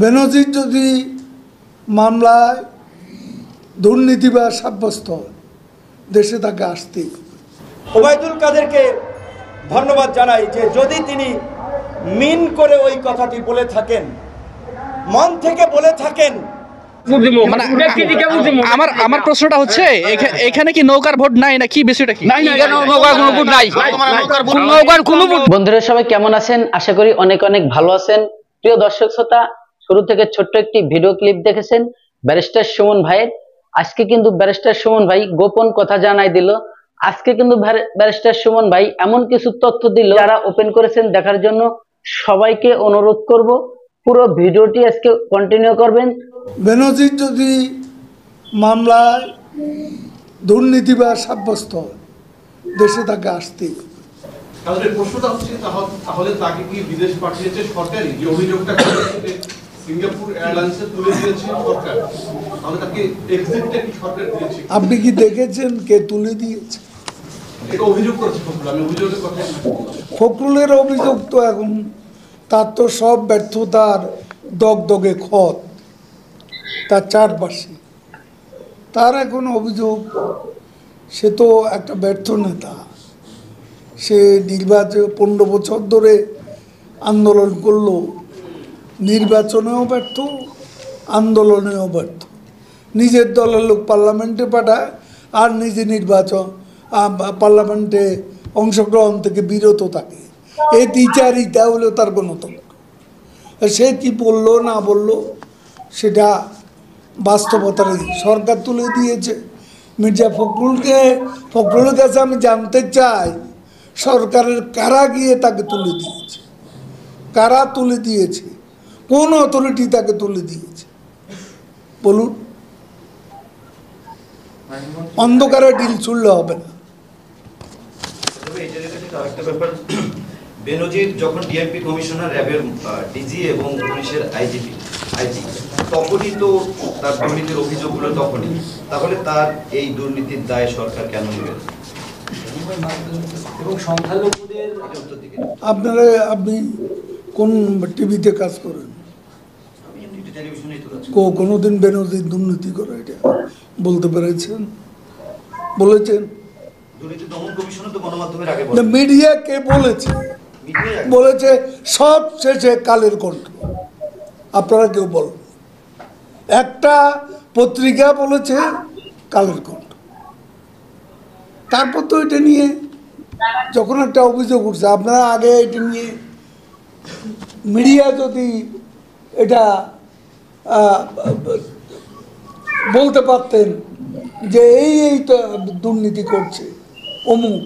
বেনজির যদি মামলায় দুর্নীতিবাজ সাব্যস্ত দেশে তাকে আসতেই। ওবায়দুল কাদেরকে ধন্যবাদ জানাই যে যদি তিনি মিন করে ওই কথাটি বলে থাকেন, মন থেকে বলে থাকেন। আমার প্রশ্নটা হচ্ছে এখানে কি নৌকার ভোট নাই না কি বিষয়টা কি? বন্ধুরা সবাই কেমন আছেন? আশা করি অনেক অনেক ভালো আছেন। প্রিয় দর্শক শ্রোতা, শুরু থেকে ছোট্ট একটি ভিডিও ক্লিপ দেখেছেন ব্যারিস্টার সুমন ভাইয়ের। আজকে কিন্তু ব্যারিস্টার সুমন ভাই গোপন কথা জানাই দিল। আজকে কিন্তু ব্যারিস্টার সুমন ভাই এমন কিছু তথ্য দিল যারা ওপেন করেছেন দেখার জন্য সবাইকে অনুরোধ করব পুরো ভিডিওটি আজকে কন্টিনিউ করবেন। বেনজির যদি মামলায় দুর্নীতিবাজ সাব্যস্ত দেশে তাকে আসতেই। তাহলে প্রশ্নটা হচ্ছে তাহলে তাকে কি বিদেশ পাঠিয়েছে সরকারি, যে অভিযোগটা করেছে সিঙ্গাপুর এয়ারলাইন্সে তুলে দিয়েছে সরকার, তাহলে তাকে এক্সিটটা কি সরকার দিয়েছে? আপনি কি দেখেছেন কে তুলে দিয়েছে? এটা অভিযোগ করেছে ফখরুল। আমি অভিযোগের কথা ফখরুলের অভিযোগ তো এখন তার তো সব ব্যর্থতার দগদগে ক্ষত তার চারপাশে। তার এখন অভিযোগ সে তো একটা ব্যর্থ নেতা। সে নির্বাচন 15 বছর ধরে আন্দোলন করলো, নির্বাচনেও ব্যর্থ, আন্দোলনেও ব্যর্থ। নিজের দলের লোক পার্লামেন্টে পাঠায় আর নিজে নির্বাচন পার্লামেন্টে অংশগ্রহণ থেকে বিরত থাকে। এই দ্বিচারিতা হলো তার গণতন্ত্র। সে কি বললো না বললো সেটা বাস্তবতার সরকার তুলে দিয়েছে। মির্জা ফখরুলের কাছে আমি জানতে চাই সরকারের কারা গিয়ে তাকে তুলে দিয়েছে, কারা তুলে দিয়েছে, কোন অথরিটি তাকে তুলে দিয়েছে বলুন। অন্ধকারে ডিল ছুড়লে হবে না। বেনজির যখন ডিএমপি কমিশনার, র্যাবের ডিজি এবং পুলিশের আইজি, তখনই তো তার দুর্নীতির অভিযোগগুলো তখনই, তাহলে তার এই দুর্নীতির দায় সরকার কেন নেবে? এবং সংখ্যালঘুদের আপনারা আপনি কোন টিভিতে কাজ করেন? কোনোদিন বেনজির দুর্নীতি করে এটা বলতে পেরেছেন? বলেছেন? মিডিয়া কে বলেছে? বলেছে সব শেষে কালের কণ্ঠ। আপনারা কেউ বলেন? একটা পত্রিকা বলেছে কালের কণ্ঠ। তারপর তো এটা নিয়ে যখন একটা অভিযোগ উঠছে, আপনারা আগে এটা নিয়ে মিডিয়া যদি এটা বলতে পারতেন যে এই তো দুর্নীতি করছে অমুক,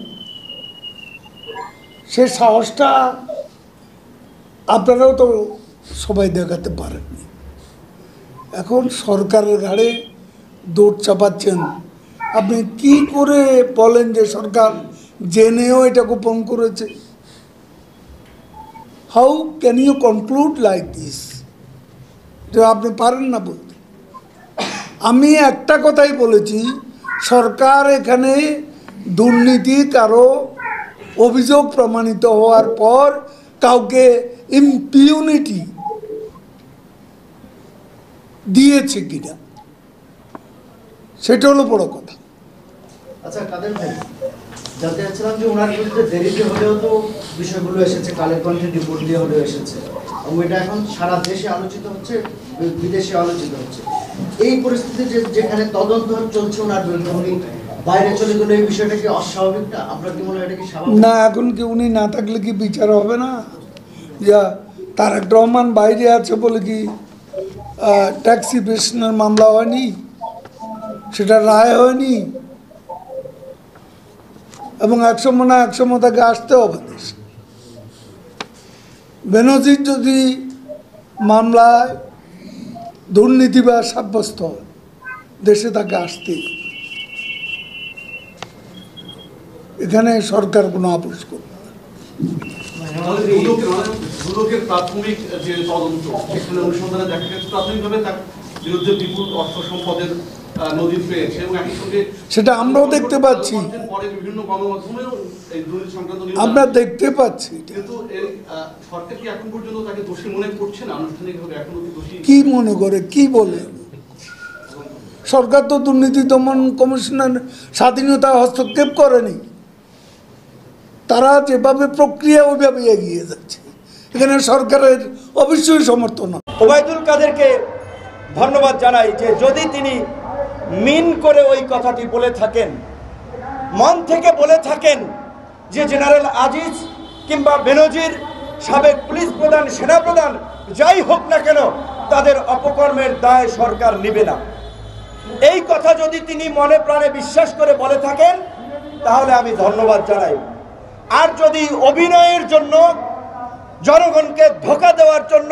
সে সাহসটা আপনারাও তো সবাই দেখাতে পারেননি। এখন সরকারের ঘাড়ে দৌড় চাপাচ্ছেন। আপনি কি করে বলেন যে সরকার জেনেও এটা গোপন করেছে? How can you conclude like this? আপনি পারেন না বলতে। আমি একটা কথাই বলেছি, সরকার এখানে দুর্নীতি কারো অভিযোগ প্রমাণিত হওয়ার পর কাউকে ইম্পিউনিটি দিয়েছে কিনা সেটা হলো বড় কথা। আচ্ছা কাদের ভাই, জানতে চাচ্ছিলাম যে ওনার বিরুদ্ধে দেরিতে হলেও তো বিষয়গুলো এসেছে, কালের কণ্ঠে রিপোর্ট দিয়ে হলেও এসেছে এবং এটা এখন সারা দেশে আলোচিত হচ্ছে, বিদেশে আলোচিত হচ্ছে। এই পরিস্থিতিতে যেখানে তদন্ত চলছে ওনার বিরুদ্ধে, উনি বাইরে চলে গেলে এই বিষয়টা কি অস্বাভাবিক না? আপনার কি মনে হয় এটা কি স্বাভাবিক না? এখন কি উনি না থাকলে কি বিচার হবে না? যা তারেক রহমান বাইরে আছে বলে কি ট্যাক্সি পেশনের মামলা হয়নি, সেটা রায় হয়নি? এবং একসময় তাকে আসতে হবে দেশে। বেনজির যদি মামলায় দুর্নীতিবাজ সাব্যস্ত দেশে তাকে আসতেই। এখানে সরকার কোনো আপোষ করবে না। দুদকের প্রাথমিক যে তদন্ত, সেখানে অনুসন্ধানে দেখা গেছে প্রাথমিকভাবে বিরুদ্ধে বিপুল অর্থ সম্পদের নজির পেয়েছে এবং একই সঙ্গে সেটা আমরাও দেখতে পাচ্ছি, পরে বিভিন্ন গণমাধ্যমেও এই দুর্নীতি সংক্রান্ত নিউজ আমরা দেখতে পাচ্ছি। কিন্তু এই সরকার কি এখন পর্যন্ত তাকে দোষী মনে করছে না? আনুষ্ঠানিকভাবে এখনো কি দোষী কি মনে করে, কি বলে? সরকার তো দুর্নীতি দমন কমিশনের স্বাধীনতা হস্তক্ষেপ করেনি, তারা যেভাবে প্রক্রিয়া ওইভাবে এগিয়ে যাচ্ছে, এখানে সরকারের অবশ্যই সমর্থন। ওবায়দুল কাদেরকে ধন্যবাদ জানাই যে যদি তিনি মিন করে ওই কথাটি বলে থাকেন, মন থেকে বলে থাকেন যে জেনারেল আজিজ কিংবা বেনজির, সাবেক পুলিশ প্রধান, সেনা প্রধান, যাই হোক না কেন তাদের অপকর্মের দায় সরকার নেবে না, এই কথা যদি তিনি মনে প্রাণে বিশ্বাস করে বলে থাকেন তাহলে আমি ধন্যবাদ জানাই। আর যদি অভিনয়ের জন্য, জনগণকে ধোঁকা দেওয়ার জন্য,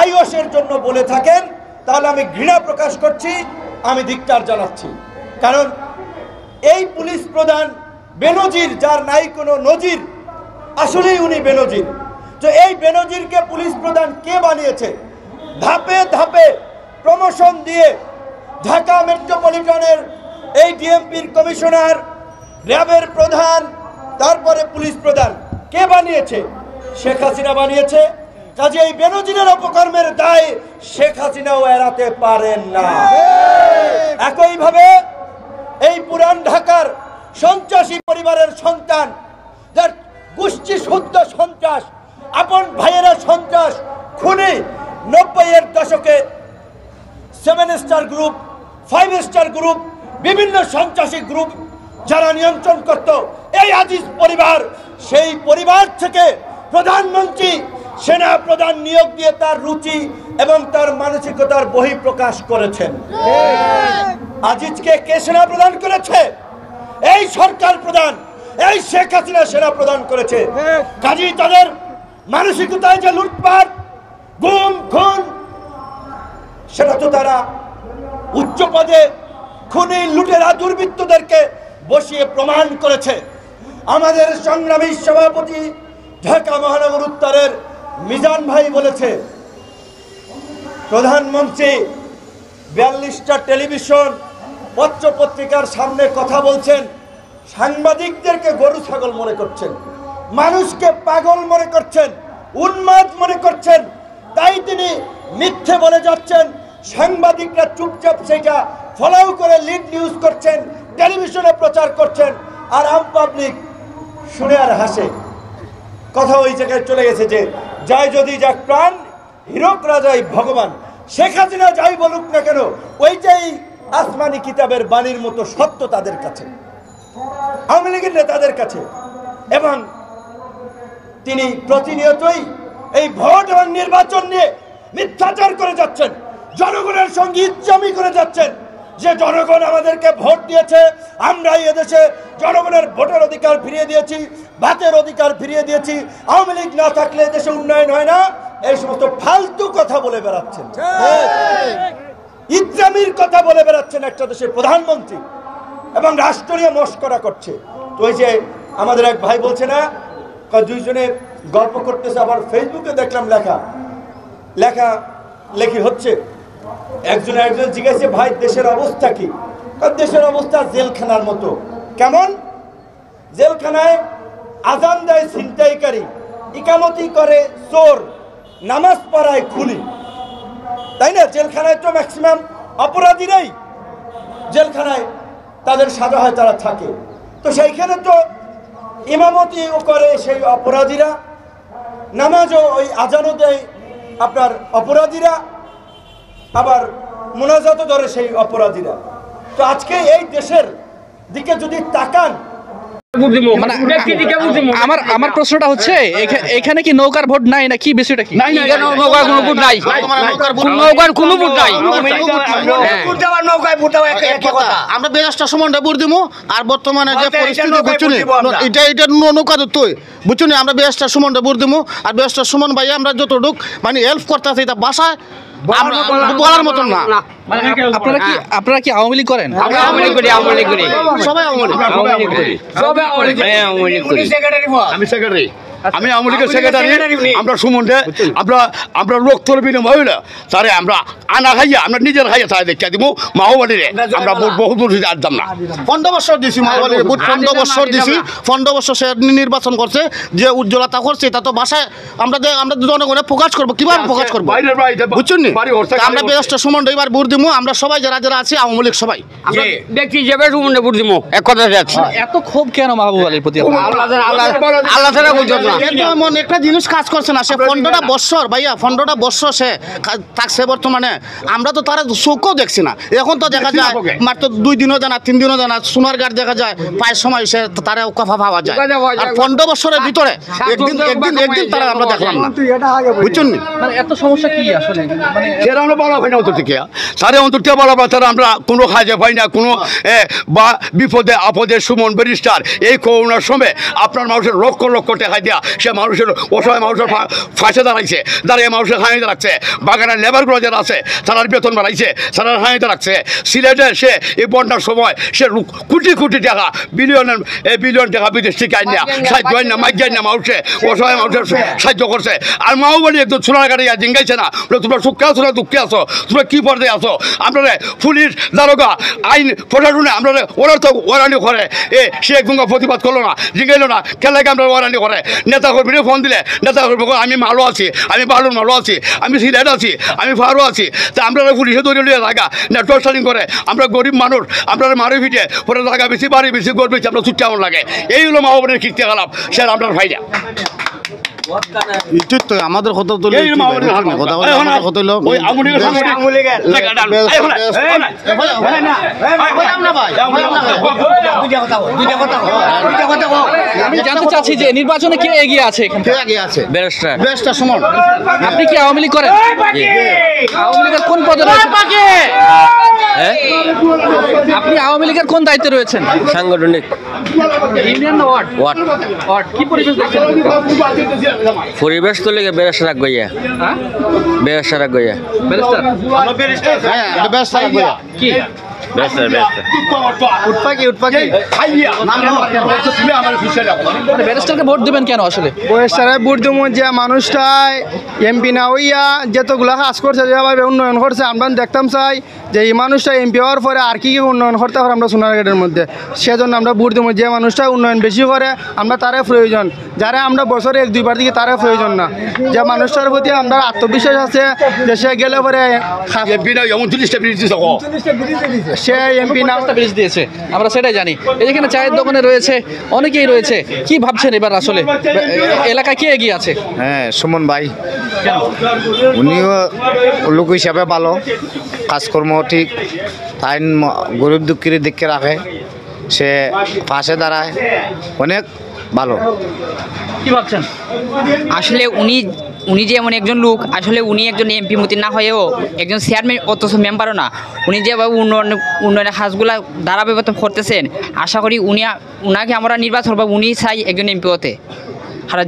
আইওসের জন্য বলে থাকেন তাহলে আমি ঘৃণা প্রকাশ করছি, আমি ধিক্কার জানাচ্ছি। কারণ এই পুলিশ প্রধান বেনজির, যার নাই কোনো নজির, আসলেই উনি বেনজির। তো এই বেনজিরকে পুলিশ প্রধান কে বানিয়েছে? ধাপে ধাপে প্রমোশন দিয়ে ঢাকা মেট্রোপলিটনের এই ডিএমপির কমিশনার, র্যাবের প্রধান, তারপরে পুলিশ প্রধান কে বানিয়েছে? শেখ হাসিনা বানিয়েছে। কাজে এই বেনজিরের অপকর্মের দায় শেখ হাসিনাও এড়াতে পারেন না। একইভাবে এই পুরান ঢাকার সন্ত্রাসী পরিবারের সন্তান, যার গোষ্ঠী শুদ্ধ সন্ত্রাস, আপন ভাইয়েরা সন্ত্রাস, খুনি, 90-এর দশকে 7 স্টার গ্রুপ, 5 স্টার গ্রুপ, বিভিন্ন সন্ত্রাসী গ্রুপ যারা নিয়ন্ত্রণ করত, এই আজিজ পরিবার, সেই পরিবার থেকে প্রধানমন্ত্রী সেনা প্রধান নিয়োগ দিয়ে তার রুচি এবং তার মানসিকতার বহিঃপ্রকাশ করেছেন। আজিজকে কে সেনা প্রদান করেছে? এই সরকার প্রধান, এই শেখ হাসিনা সেনা প্রদান করেছে। কাজী তাদের মানসিকতায় যে লুটপাট, গুম, খুন, সেটা তো তারা উচ্চ পদে খুনি, লুটেরা, দুর্বৃত্তদেরকে বসিয়ে প্রমাণ করেছে। আমাদের সংগ্রামী সভাপতি ঢাকা মহানগর উত্তরের মিজান ভাই বলেছে, প্রধানমন্ত্রী 42টা টেলিভিশন, পত্র পত্রিকার সামনে কথা বলছেন, সাংবাদিকদেরকে গরু ছাগল মনে করছেন, মানুষকে পাগল মনে করছেন, উন্মাদ মনে করছেন, তাই তিনি মিথ্যে বলে যাচ্ছেন। সাংবাদিকরা চুপচাপ সেটা ফলো করে লিড নিউজ করছেন, টেলিভিশনে প্রচার করছেন, আর আম পাবলিক শুনে আর হাসে। কথা ওই জায়গায় চলে গেছে যে যাই যদি যাক প্রাণ, হীরক রাজাই ভগবান। শেখ হাসিনা যাই বলুক না কেন, ওইটাই আসমানি কিতাবের বাণীর মতো সত্য তাদের কাছে, আওয়ামী লীগের নেতাদের কাছে। এবং তিনি প্রতিনিয়তই এই ভোট এবং নির্বাচন নিয়ে মিথ্যাচার করে যাচ্ছেন, জনগণের সঙ্গে ইচ্ছামি করে যাচ্ছেন যে জনগণ আমাদেরকে ভোট দিয়েছে, আমরাই এদেশে জনগণের ভোটের অধিকার ফিরিয়ে দিয়েছি, ভাতের অধিকার ফিরিয়ে দিয়েছি, আওয়ামী লীগ না থাকলে দেশে উন্নয়ন হয় না, এই সমস্ত ফালতু কথা বলে বেড়াচ্ছেন, ইচ্ছামির কথা বলে বেড়াচ্ছেন একটা দেশের প্রধানমন্ত্রী, এবং রাষ্ট্র নিয়ে মস্করা করছে। তো ওই যে আমাদের এক ভাই বলছে না, দুইজনে গল্প করতেছে, আবার ফেসবুকে দেখলাম লেখি হচ্ছে, একজন জিজ্ঞাসা, ভাই দেশের অবস্থা কি? দেশের অবস্থা জেলখানার মতো। কেমন? জেলখানায় আজান দেয় ছিনতাইকারী, ইকামতি করে চোর, নামাজ পড়ায় খুনি, তাই না? জেলখানায় তো ম্যাক্সিমাম অপরাধীরাই জেলখানায় তাদের সাজা হয়, তারা থাকে। তো সেইখানে তো ইমামতিও করে সেই অপরাধীরা, নামাজও ওই আজানও দেয় আপনার অপরাধীরা, আবার মোনাজাতও ধরে সেই অপরাধীরা। তো আজকে এই দেশের দিকে যদি তাকান, আমার প্রশ্নটা হচ্ছে এখানে কি নৌকার ভোট নাই না কি বিষয়টা কি? নৌকার কোনো ভোট নাই, নৌকার কোনো ভোট নাই। আমরা বেশটা সমানটা ভোট দিব। আর বর্তমানে যে পরিস্থিতি বুঝছো এটা নৌকা তুই বুঝছো না, আমরা বেশটা সমানটা ভোট দিব। আর বেশটা সমান ভাই আমরা যতটুক মানে হেল্প করতেছি এটা বাসায় বলার মতন না। আপনারা কি আওয়ামী লীগ করেন? সবাই আওয়ামী লীগ। আমি সেক্রেটারি। আমি আওয়ামী লীগের সেক্রেটারি। আমরা সুমনরে আমরা রক্তর বিনিময় হইলে তারে আমরা আনা খাইয়া আমরা নিজের খাইয়া তাই দেখা দিব মাওবাড়িরে আমরা বহু দূর আদাম না 15 বছর দিছি মাওবাড়িরে বুট 15 বছর দিছি 15 বছর সে নির্বাচন করছে যে উজ্জ্বলতা করছে এটা তো ভাষায় আমরা জনগণে প্রকাশ করব কিভাবে প্রকাশ করব বুঝছেন নি আমরা বেস্ট সুমন এবার ভোট দিব আমরা সবাই যারা যারা আছি আওয়ামী লীগ সবাই ব্যক্তি হিসেবে সুমনে ভোট দিব এক কথা যাচ্ছে এত ক্ষোভ কেন মাহবুব আলীর প্রতি আল্লাহ ছাড়া বুঝছো না এমন একটা জিনিস কাজ করছে না সে 15টা বছর ভাইয়া 15টা বছর সে থাকছে বর্তমানে আমরা তো তার চোখও দেখছি না এখন তো দেখা যায় মাত্র 2 দিনও জানা 3 দিনও জানা সোনার গাড় দেখা যায় পায়ের সময় সে তারা কথা পাওয়া যায় আর 15 বছরের ভিতরে একদিন তারা আমরা দেখলাম না বুঝছেন নি মানে এত সমস্যা কি আসলে মানে সেটা আমরা বলা হয় না অন্তর থেকে তারে অন্তর থেকে বলা হয় তারা আমরা কোনো কাজে পাই না কোনো বা বিপদে আপদে সুমন ব্যারিস্টার এই করোনার সময় আপনার মানুষের লক্ষ লক্ষ টাকা দিয়া সে মানুষের অসহায় মানুষের ফাঁসে দাঁড়াইছে দাঁড়িয়ে মানুষের হাঁড়িতে রাখছে বাগানের লেবারগুলো যারা আছে তারার বেতন বাড়াইছে তারার হাঁড়িতে রাখছে সিলেটে সে এই বন্যার সময় সে কোটি কোটি টাকা বিলিয়ন টাকা বিদেশ থেকে আইন না সাহায্য আইন না মাইক না মানুষে অসহায় মানুষের সাহায্য করছে আর মাওবাড়ি একদম সোনার গাড়ি জিঙ্গাইছে না তোমরা সুখে আসো না দুঃখে আসো তোমরা কী পর্যায়ে আসো আপনারা পুলিশ দারোগা আইন প্রশাসনে আমরা ওরা তো ওরানি করে সে একদমকে প্রতিবাদ করলো না জিঙ্গাইলো না খেলাকে আমরা ওরানি করে নেতা কর্মীরা ফোন দিলে নেতা কর্মী আমি ভালো আছি আমি বালুর ভালো আছি আমি সিলেট আছি আমি ফারো আছি তা আমরা পুলিশে ধরে লিয়ে থাকা নেটওয়ার্ক স্টার্টিং করে আমরা গরিব মানুষ আমরা মারি ফিটে পরে জায়গা বেশি বাড়ি বেশি গড় বেশি আমরা ছুটতে এমন লাগে এই হলো মাহবুবের কীর্তি গেলাম সে আপনার ভাইরা আমাদের কথা তো আমি জানতে চাচ্ছি যে নির্বাচনে কে এগিয়ে আছে ব্যারিস্টার সুমন আপনি কি আওয়ামী লীগ করেন আওয়ামী লীগের কোন পদে রয়েছেন আপনি আওয়ামী লীগের কোন দায়িত্বে রয়েছেন সাংগঠনিক ইউনিয়ন না ওয়ার্ড কি পরিবেশ দেখছেন পরিবেশ তো লেগে ব্যারিস্টার রাখ গইয়া ব্যারিস্টার রাখ গইয়া ব্যারিস্টার কি ব্যারিস্টারকে ভোট দিবেন কেন আসলে ব্যারিস্টারে ভোট দেবো যে মানুষটাই এমপি না হইয়া যতগুলা কাজ করছে যেভাবে উন্নয়ন করছে আমরা দেখতাম চাই যে এই মানুষটা এমপি হওয়ার পরে আর কি উন্নয়ন করতে পারে আমরা সোনারঘাটের মধ্যে সেজন্য আমরা ভোট দেবো যে মানুষটা উন্নয়ন বেশি করে আমরা তারে প্রয়োজন যারা আমরা বছরে 1-2 বার দিকে তারে প্রয়োজন না যে মানুষটার প্রতি আমরা আত্মবিশ্বাস আছে যে সে গেলে পরে সে এমপি না ব্রিজ দিয়েছে আমরা সেটাই জানি এখানে চায়ের দোকানে রয়েছে অনেকেই রয়েছে কি ভাবছেন এবার আসলে এলাকায় কে এগিয়ে আছে হ্যাঁ সুমন ভাই উনিও লোক হিসাবে ভালো কাজকর্ম ঠিক তাই গরিব দুঃখীর দিকে রাখে সে পাশে দাঁড়ায় অনেক ভালো কি ভাবছেন আসলে উনি যে এমন একজন লোক আসলে উনি একজন এমপি মতি না হয়েও একজন চেয়ারম্যান অথচ মেম্বারও না উনি যেভাবে উন্নয়নের কাজগুলা ধারাবাহিক করতেছেন আশা করি উনাকে আমরা নির্বাচন করবো উনি চাই একজন এমপি হতে আর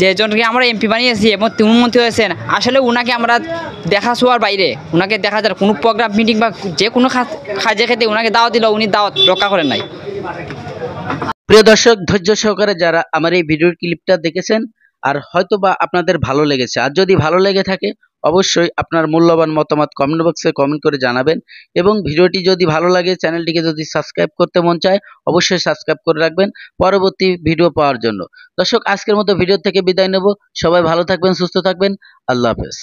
যেজনকে আমরা এমপি বানিয়েছি এবং তিনি মন্ত্রী হয়েছেন আসলে উনাকে আমরা দেখা শোয়ার বাইরে উনাকে দেখা যায় কোনো প্রোগ্রাম মিটিং বা যে কোনো কাজে খেতে উনাকে দাওয়াত দিল উনি দাওয়াত রক্ষা করেন নাই। প্রিয় দর্শক ধৈর্য সহকারে যারা আমার এই ভিডিওর ক্লিপটা দেখেছেন আর হয়তো বা আপনাদের ভালো লেগেছে আর যদি ভালো লেগে থাকে অবশ্যই আপনার মূল্যবান মতামত কমেন্ট বক্সে কমেন্ট করে জানাবেন এবং ভিডিওটি যদি ভালো লাগে চ্যানেলটিকে যদি সাবস্ক্রাইব করতে মন চায় অবশ্যই সাবস্ক্রাইব করে রাখবেন পরবর্তী ভিডিও পাওয়ার জন্য। দর্শক আজকের মতো ভিডিও থেকে বিদায় নেব, সবাই ভালো থাকবেন সুস্থ থাকবেন, আল্লাহ হাফেজ।